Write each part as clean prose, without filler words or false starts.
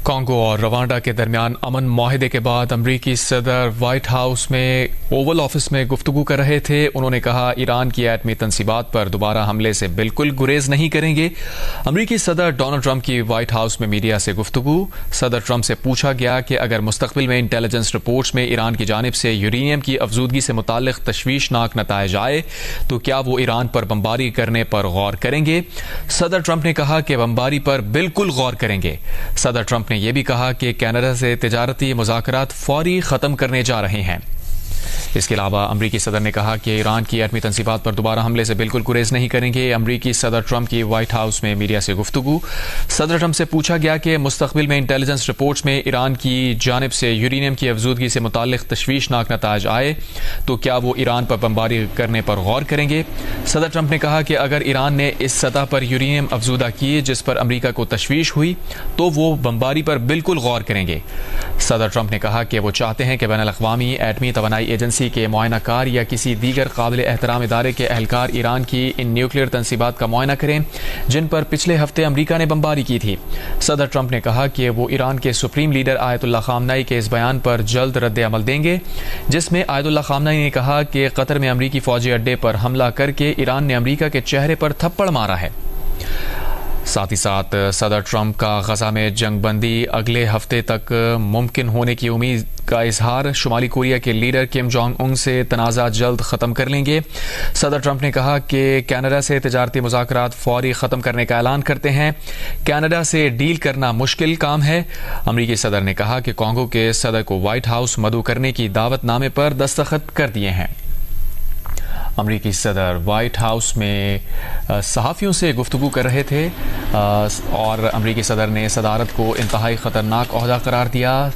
Congo اور Rwanda کے درمیان امن معاہدے کے بعد امریکی صدر وائٹ ہاؤس میں اوول آفس میں گفتگو کر رہے تھے۔ انہوں نے کہا ایران کی ایٹمی تنصیبات پر دوبارہ حملے سے بالکل گریز نہیں کریں گے۔ امریکی صدر ڈونلڈ ٹرمپ کی وائٹ ہاؤس میں میڈیا سے گفتگو۔ صدر ٹرمپ سے پوچھا گیا کہ اگر مستقبل میں انٹیلیجنس رپورٹس میں ایران کی جانب سے یورینیم کی افزودگی سے متعلق تشویشناک نتائج آئے تو کیا وہ ایران پر بمباری کرنے پر غور کریں گے؟ صدر ٹرمپ نے کہا کہ بمباری پر بالکل غور کریں گے۔ صدر ٹرمپ نے یہ بھی کہا کہ کینیڈا سے تجارتی مذاکرات فوری ختم کرنے جا رہے ہیں۔ اس کے علاوہ امریکی صدر نے کہا کہ ایران کی ایٹمی تنصیبات پر دوبارہ حملے سے بالکل گریز نہیں کریں گے۔ امریکی صدر ٹرمپ کی وائٹ ہاؤس میں میڈیا سے گفتگو۔ صدر ٹرمپ سے پوچھا گیا کہ مستقبل میں انٹیلیجنس رپورٹس میں ایران کی جانب سے یورینیم کی افزودگی سے متعلق تشویشناک نتائج آئے تو کیا وہ ایران پر بمباری کرنے پر غور کریں گے؟ صدر ٹرمپ نے کہا کہ اگر ایران نے اس سطح پر یورینیم افزودہ کیے جس پر امریکہ کو تشویش ہوئی تو وہ بمباری پر بالکل غور کریں گے۔ صدر ٹرمپ نے کہا کہ وہ چاہتے ہیں کہ بین الاقوامی ایٹمی توانائی ایجنسی کے معائنہ کار یا کسی دیگر قابل احترام ادارے کے اہلکار ایران کی ان نیوکلیئر تنصیبات کا معائنہ کریں جن پر پچھلے ہفتے امریکہ نے بمباری کی تھی۔ صدر ٹرمپ نے کہا کہ وہ ایران کے سپریم لیڈر آیت اللہ خامنئی کے اس بیان پر جلد رد عمل دیں گے جس میں آیت اللہ خامنئی نے کہا کہ قطر میں امریکی فوجی اڈے پر حملہ کر کے ایران نے امریکہ کے چہرے پر تھپڑ مارا ہے۔ ساتھ ہی ساتھ صدر ٹرمپ کا غزہ میں جنگ بندی اگلے ہفتے تک ممکن ہونے کی امید کا اظہار۔ شمالی کوریا کے لیڈر کم جونگ ان سے تنازعات جلد ختم کر لیں گے۔ صدر ٹرمپ نے کہا کہ کینیڈا سے تجارتی مذاکرات فوری ختم کرنے کا اعلان کرتے ہیں۔ کینیڈا سے ڈیل کرنا مشکل کام ہے۔ امریکی صدر نے کہا کہ کانگو کے صدر کو وائٹ ہاؤس مدعو کرنے کی دعوت نامے پر دستخط کر دیے ہیں۔ امریکی صدر وائٹ ہاؤس میں صحافیوں سے گفتگو کر رہے تھے اور امریکی صدر نے صدارت کو انتہائی خطرناک عہدہ قرار دیا۔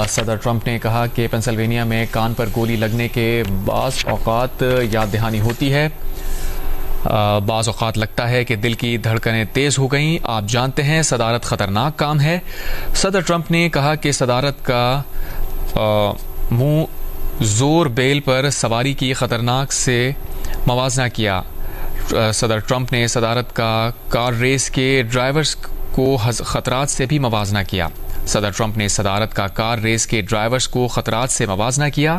صدر ٹرمپ نے کہا کہ پینسلوینیا میں کان پر گولی لگنے کے بعض اوقات یاد دہانی ہوتی ہے۔ بعض اوقات لگتا ہے کہ دل کی دھڑکنیں تیز ہو گئیں۔ آپ جانتے ہیں صدارت خطرناک کام ہے۔ صدر ٹرمپ نے کہا کہ صدارت کا منہ زور بیل پر سواری کی خطرناک سے موازنہ کیا۔ صدر ٹرمپ نے صدارت کا کار ریس کے ڈرائیورز کو خطرات سے بھی موازنہ کیا۔ صدر ٹرمپ نے صدارت کا کار ریس کے ڈرائیورز کو خطرات سے موازنہ کیا۔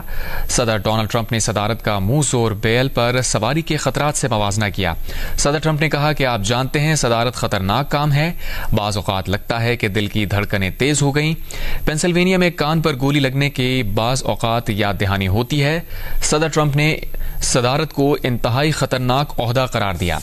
صدر ڈونلڈ ٹرمپ نے صدارت کا منہ زور بیل پر سواری کے خطرات سے موازنہ کیا۔ صدر ٹرمپ نے کہا کہ آپ جانتے ہیں صدارت خطرناک کام ہے۔ بعض اوقات لگتا ہے کہ دل کی دھڑکنیں تیز ہو گئیں۔ پینسلوینیا میں کان پر گولی لگنے کی بعض اوقات یاد دہانی ہوتی ہے۔ صدر ٹرمپ نے صدارت کو انتہائی خطرناک عہدہ قرار دیا۔